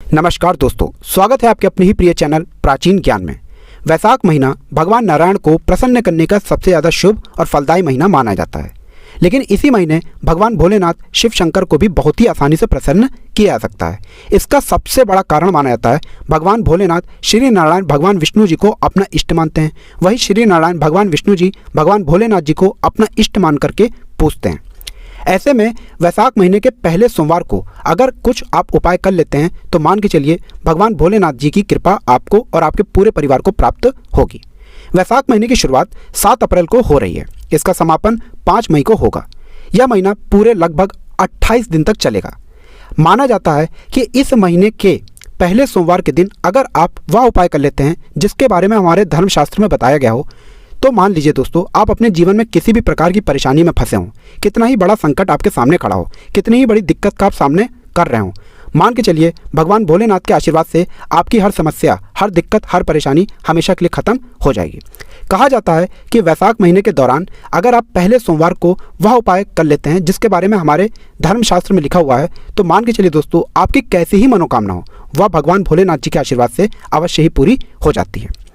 नमस्कार दोस्तों, स्वागत है आपके अपने ही प्रिय चैनल प्राचीन ज्ञान में। वैशाख महीना भगवान नारायण को प्रसन्न करने का सबसे ज़्यादा शुभ और फलदायी महीना माना जाता है। लेकिन इसी महीने भगवान भोलेनाथ शिव शंकर को भी बहुत ही आसानी से प्रसन्न किया जा सकता है। इसका सबसे बड़ा कारण माना जाता है भगवान भोलेनाथ श्री नारायण भगवान विष्णु जी को अपना इष्ट मानते हैं। वही श्री नारायण भगवान विष्णु जी भगवान भोलेनाथ जी को अपना इष्ट मान करके पूजते हैं। ऐसे में वैशाख महीने के पहले सोमवार को अगर कुछ आप उपाय कर लेते हैं तो मान के चलिए भगवान भोलेनाथ जी की कृपा आपको और आपके पूरे परिवार को प्राप्त होगी। वैशाख महीने की शुरुआत 7 अप्रैल को हो रही है। इसका समापन 5 मई को होगा। यह महीना पूरे लगभग 28 दिन तक चलेगा। माना जाता है कि इस महीने के पहले सोमवार के दिन अगर आप वह उपाय कर लेते हैं जिसके बारे में हमारे धर्मशास्त्र में बताया गया हो, तो मान लीजिए दोस्तों, आप अपने जीवन में किसी भी प्रकार की परेशानी में फंसे हों, कितना ही बड़ा संकट आपके सामने खड़ा हो, कितनी ही बड़ी दिक्कत का आप सामने कर रहे हों, मान के चलिए भगवान भोलेनाथ के आशीर्वाद से आपकी हर समस्या, हर दिक्कत, हर परेशानी हमेशा के लिए खत्म हो जाएगी। कहा जाता है कि वैशाख महीने के दौरान अगर आप पहले सोमवार को वह उपाय कर लेते हैं जिसके बारे में हमारे धर्मशास्त्र में लिखा हुआ है, तो मान के चलिए दोस्तों, आपकी कैसी ही मनोकामना हो वह भगवान भोलेनाथ जी के आशीर्वाद से अवश्य ही पूरी हो जाती है।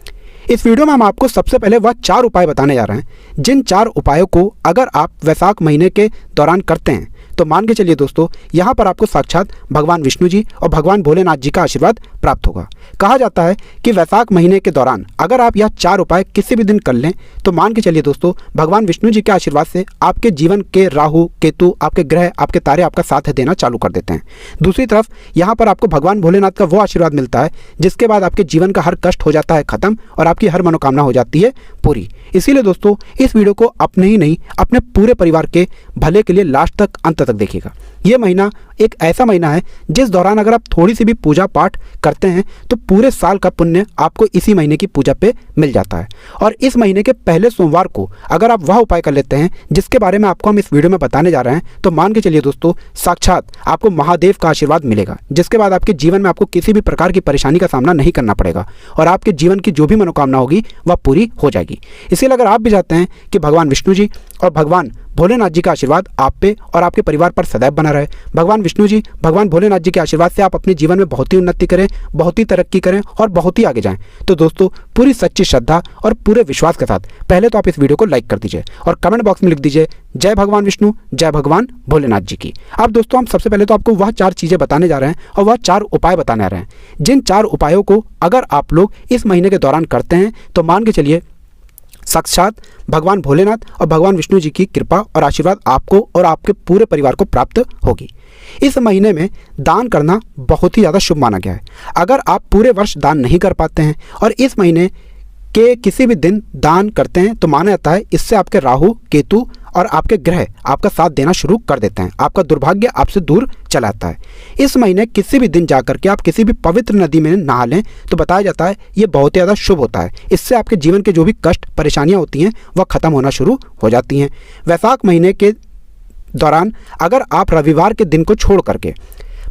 इस वीडियो में हम आपको सबसे पहले वह 4 उपाय बताने जा रहे हैं जिन 4 उपायों को अगर आप वैशाख महीने के दौरान करते हैं तो मान के चलिए दोस्तों, यहाँ पर आपको साक्षात भगवान विष्णु जी और भगवान भोलेनाथ जी का आशीर्वाद प्राप्त होगा। कहा जाता है कि वैशाख महीने के दौरान अगर आप यह 4 उपाय किसी भी दिन कर लें तो मान के चलिए दोस्तों, भगवान विष्णु जी के आशीर्वाद से आपके जीवन के राहु केतु, आपके ग्रह, आपके तारे आपका साथ देना चालू कर देते हैं। दूसरी तरफ यहाँ पर आपको भगवान भोलेनाथ का वो आशीर्वाद मिलता है जिसके बाद आपके जीवन का हर कष्ट हो जाता है खत्म और आपकी हर मनोकामना हो जाती है पूरी। इसीलिए दोस्तों, इस वीडियो को अपने ही नहीं, अपने पूरे परिवार के भले के लिए लास्ट तक, अंत तक देखिएगा। यह महीना एक ऐसा महीना है जिस दौरान अगर आप थोड़ी सी भी पूजा पाठ करते हैं तो पूरे साल का पुण्य आपको इसी महीने की पूजा पे मिल जाता है। और इस महीने के पहले सोमवार को अगर आप वह उपाय कर लेते हैं जिसके बारे में आपको हम इस वीडियो में बताने जा रहे हैं, तो मान के चलिए दोस्तों, साक्षात आपको महादेव का आशीर्वाद मिलेगा जिसके बाद आपके जीवन में आपको किसी भी प्रकार की परेशानी का सामना नहीं करना पड़ेगा और आपके जीवन की जो भी मनोकामना होगी वह पूरी हो जाएगी। इसीलिए अगर आप भी चाहते हैं कि भगवान विष्णु जी और भगवान भोलेनाथ जी का आशीर्वाद आप पे और आपके परिवार पर सदैव बना रहे, भगवान विष्णु जी, भगवान भोलेनाथ जी के आशीर्वाद से आप अपने जीवन में बहुत ही उन्नति करें, बहुत ही तरक्की करें और बहुत ही आगे जाएं, तो दोस्तों पूरी सच्ची श्रद्धा और पूरे विश्वास के साथ पहले तो आप इस वीडियो को लाइक कर दीजिए और कमेंट बॉक्स में लिख दीजिए जय भगवान विष्णु, जय भगवान भोलेनाथ जी की। अब दोस्तों, हम सबसे पहले तो आपको वह 4 चीज़ें बताने जा रहे हैं और वह 4 उपाय बताने आ रहे हैं जिन 4 उपायों को अगर आप लोग इस महीने के दौरान करते हैं तो मान के चलिए साक्षात भगवान भोलेनाथ और भगवान विष्णु जी की कृपा और आशीर्वाद आपको और आपके पूरे परिवार को प्राप्त होगी। इस महीने में दान करना बहुत ही ज़्यादा शुभ माना गया है। अगर आप पूरे वर्ष दान नहीं कर पाते हैं और इस महीने के किसी भी दिन दान करते हैं तो माना जाता है इससे आपके राहु केतु और आपके ग्रह आपका साथ देना शुरू कर देते हैं, आपका दुर्भाग्य आपसे दूर चला जाता है। इस महीने किसी भी दिन जाकर के आप किसी भी पवित्र नदी में नहा लें तो बताया जाता है ये बहुत ही ज़्यादा शुभ होता है। इससे आपके जीवन के जो भी कष्ट परेशानियां होती हैं वह खत्म होना शुरू हो जाती हैं। वैशाख महीने के दौरान अगर आप रविवार के दिन को छोड़ करके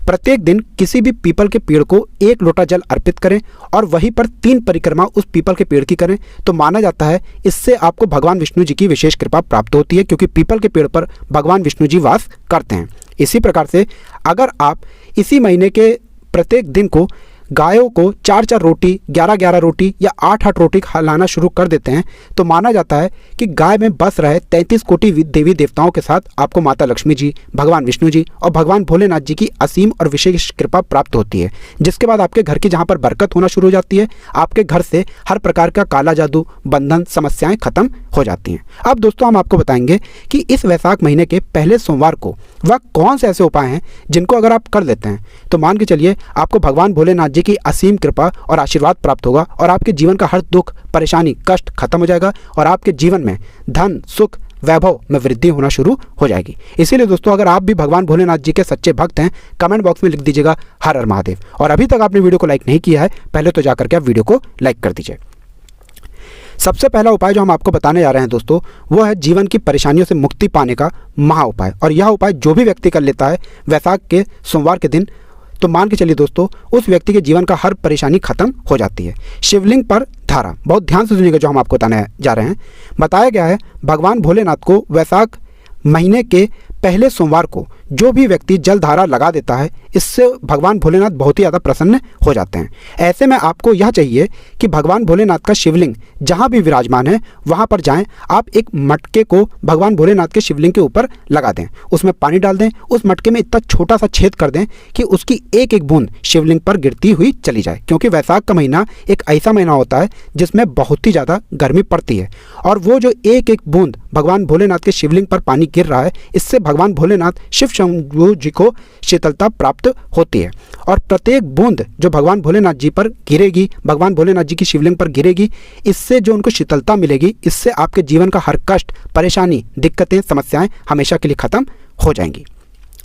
प्रत्येक दिन किसी भी पीपल के पेड़ को 1 लोटा जल अर्पित करें और वहीं पर 3 परिक्रमा उस पीपल के पेड़ की करें तो माना जाता है इससे आपको भगवान विष्णु जी की विशेष कृपा प्राप्त होती है, क्योंकि पीपल के पेड़ पर भगवान विष्णु जी वास करते हैं। इसी प्रकार से अगर आप इसी महीने के प्रत्येक दिन को गायों को 4-4 रोटी, 11-11 रोटी या 8-8 रोटी खिलाना शुरू कर देते हैं तो माना जाता है कि गाय में बस रहे 33 कोटि देवी देवताओं के साथ आपको माता लक्ष्मी जी, भगवान विष्णु जी और भगवान भोलेनाथ जी की असीम और विशेष कृपा प्राप्त होती है, जिसके बाद आपके घर की जहाँ पर बरकत होना शुरू हो जाती है, आपके घर से हर प्रकार का काला जादू, बंधन, समस्याएं खत्म हो जाती हैं। अब दोस्तों, हम आपको बताएंगे कि इस वैशाख महीने के पहले सोमवार को वह कौन से ऐसे उपाय हैं जिनको अगर आप कर लेते हैं तो मान के चलिए आपको भगवान भोलेनाथ जी की असीम कृपा और आशीर्वाद प्राप्त होगा और आपके जीवन का हर दुख, परेशानी, कष्ट खत्म हो जाएगा और आपके जीवन में धन, सुख, वैभव में वृद्धि होना शुरू हो जाएगी। इसीलिए दोस्तों, अगर आप भी भगवान भोलेनाथ जी के सच्चे भक्त हैं, कमेंट बॉक्स में लिख दीजिएगा हर हर महादेव। और अभी तक आपने वीडियो को लाइक नहीं किया है, पहले तो जाकर के आप वीडियो को लाइक कर दीजिए। सबसे पहला उपाय जो हम आपको बताने जा रहे हैं दोस्तों, वो है जीवन की परेशानियों से मुक्ति पाने का महा उपाय। और यह उपाय जो भी व्यक्ति कर लेता है वैशाख के सोमवार के दिन, तो मान के चलिए दोस्तों, उस व्यक्ति के जीवन का हर परेशानी खत्म हो जाती है। शिवलिंग पर धारा, बहुत ध्यान से सुनिएगा जो हम आपको बताने जा रहे हैं। बताया गया है भगवान भोलेनाथ को वैशाख महीने के पहले सोमवार को जो भी व्यक्ति जलधारा लगा देता है, इससे भगवान भोलेनाथ बहुत ही ज़्यादा प्रसन्न हो जाते हैं। ऐसे में आपको यह चाहिए कि भगवान भोलेनाथ का शिवलिंग जहाँ भी विराजमान है वहाँ पर जाएं, आप एक मटके को भगवान भोलेनाथ के शिवलिंग के ऊपर लगा दें, उसमें पानी डाल दें, उस मटके में इतना छोटा सा छेद कर दें कि उसकी एक एक बूंद शिवलिंग पर गिरती हुई चली जाए। क्योंकि वैशाख का महीना एक ऐसा महीना होता है जिसमें बहुत ही ज़्यादा गर्मी पड़ती है, और वो जो एक एक बूंद भगवान भोलेनाथ के शिवलिंग पर पानी गिर रहा है, इससे भगवान भोलेनाथ शिव शंभू जी को शीतलता प्राप्त होती है। और प्रत्येक बूंद जो भगवान भोलेनाथ जी पर गिरेगी, भगवान भोलेनाथ जी की शिवलिंग पर गिरेगी, इससे जो उनको शीतलता मिलेगी, इससे आपके जीवन का हर कष्ट, परेशानी, दिक्कतें, समस्याएं हमेशा के लिए खत्म हो जाएंगी।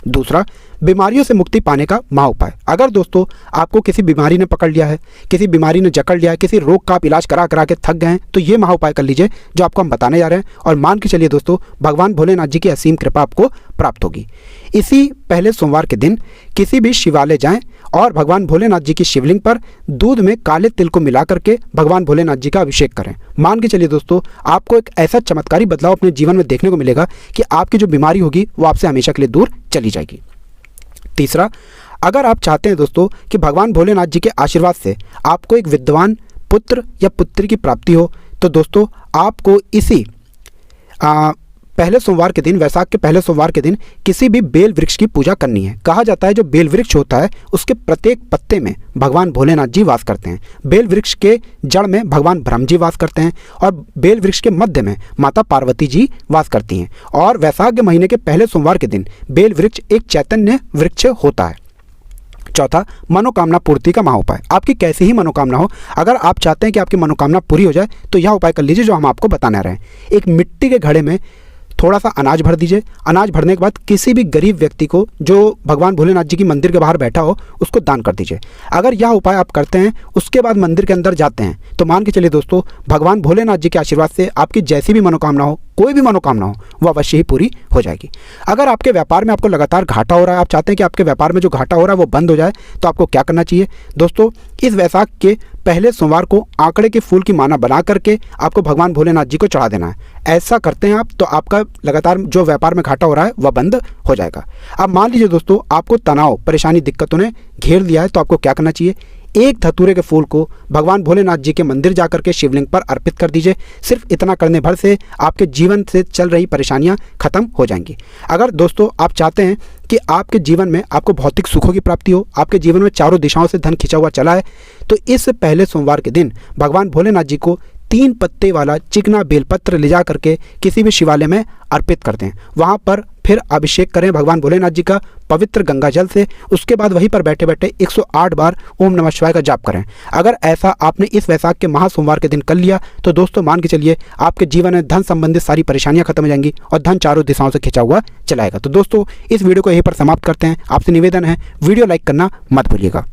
दूसरा, बीमारियों से मुक्ति पाने का महा उपाय। अगर दोस्तों आपको किसी बीमारी ने पकड़ लिया है, किसी बीमारी ने जकड़ लिया है, किसी रोग का आप इलाज करा करा के थक गए हैं, तो ये महा उपाय कर लीजिए जो आपको हम बताने जा रहे हैं, और मान के चलिए दोस्तों भगवान भोलेनाथ जी की असीम कृपा आपको प्राप्त होगी। इसी पहले सोमवार के दिन किसी भी शिवालय जाएं और भगवान भोलेनाथ जी की शिवलिंग पर दूध में काले तिल को मिला करके भगवान भोलेनाथ जी का अभिषेक करें। मान के चलिए दोस्तों आपको एक ऐसा चमत्कारी बदलाव अपने जीवन में देखने को मिलेगा कि आपकी जो बीमारी होगी वो आपसे हमेशा के लिए दूर चली जाएगी। तीसरा, अगर आप चाहते हैं दोस्तों कि भगवान भोलेनाथ जी के आशीर्वाद से आपको एक विद्वान पुत्र या पुत्री की प्राप्ति हो, तो दोस्तों आपको इसी पहले सोमवार के दिन, वैशाख के पहले सोमवार के दिन किसी भी बेल वृक्ष की पूजा करनी है। कहा जाता है जो बेल वृक्ष होता है उसके प्रत्येक पत्ते में भगवान भोलेनाथ जी वास करते हैं। बेल वृक्ष के जड़ में भगवान ब्रह्म जी वास करते हैं, और बेल वृक्ष के मध्य में माता पार्वती जी वास करती हैं। और वैशाख के महीने के पहले सोमवार के दिन बेल वृक्ष एक चैतन्य वृक्ष होता है। चौथा, मनोकामना पूर्ति का महा उपाय। आपकी कैसी ही मनोकामना हो, अगर आप चाहते हैं कि आपकी मनोकामना पूरी हो जाए तो यह उपाय कर लीजिए जो हम आपको बताने रहे हैं। एक मिट्टी के घड़े में थोड़ा सा अनाज भर दीजिए। अनाज भरने के बाद किसी भी गरीब व्यक्ति को जो भगवान भोलेनाथ जी की मंदिर के बाहर बैठा हो उसको दान कर दीजिए। अगर यह उपाय आप करते हैं, उसके बाद मंदिर के अंदर जाते हैं, तो मान के चलिए दोस्तों भगवान भोलेनाथ जी के आशीर्वाद से आपकी जैसी भी मनोकामना हो, कोई भी मनोकामना हो, वो अवश्य ही पूरी हो जाएगी। अगर आपके व्यापार में आपको लगातार घाटा हो रहा है, आप चाहते हैं कि आपके व्यापार में जो घाटा हो रहा है वो बंद हो जाए, तो आपको क्या करना चाहिए दोस्तों? इस वैशाख के पहले सोमवार को आंकड़े के फूल की माला बना करके आपको भगवान भोलेनाथ जी को चढ़ा देना है। ऐसा करते हैं आप तो आपका लगातार जो व्यापार में घाटा हो रहा है वह बंद हो जाएगा। अब मान लीजिए दोस्तों आपको तनाव, परेशानी, दिक्कतों ने घेर लिया है, तो आपको क्या करना चाहिए? एक धतूरे के फूल को भगवान भोलेनाथ जी के मंदिर जाकर के शिवलिंग पर अर्पित कर दीजिए। सिर्फ इतना करने भर से आपके जीवन से चल रही परेशानियां खत्म हो जाएंगी। अगर दोस्तों आप चाहते हैं कि आपके जीवन में आपको भौतिक सुखों की प्राप्ति हो, आपके जीवन में चारों दिशाओं से धन खिंचा हुआ चला है, तो इस पहले सोमवार के दिन भगवान भोलेनाथ जी को 3 पत्ते वाला चिकना बेलपत्र ले जा करके किसी भी शिवालय में अर्पित कर दें। वहाँ पर फिर अभिषेक करें भगवान भोलेनाथ जी का पवित्र गंगा जल से। उसके बाद वहीं पर बैठे बैठे 108 बार ओम नमः शिवाय का जाप करें। अगर ऐसा आपने इस वैशाख के महासोमवार के दिन कर लिया तो दोस्तों मान के चलिए आपके जीवन में धन संबंधित सारी परेशानियां खत्म हो जाएंगी और धन चारों दिशाओं से खिंचा हुआ चलाएगा। तो दोस्तों इस वीडियो को यहीं पर समाप्त करते हैं। आपसे निवेदन है वीडियो लाइक करना मत भूलिएगा।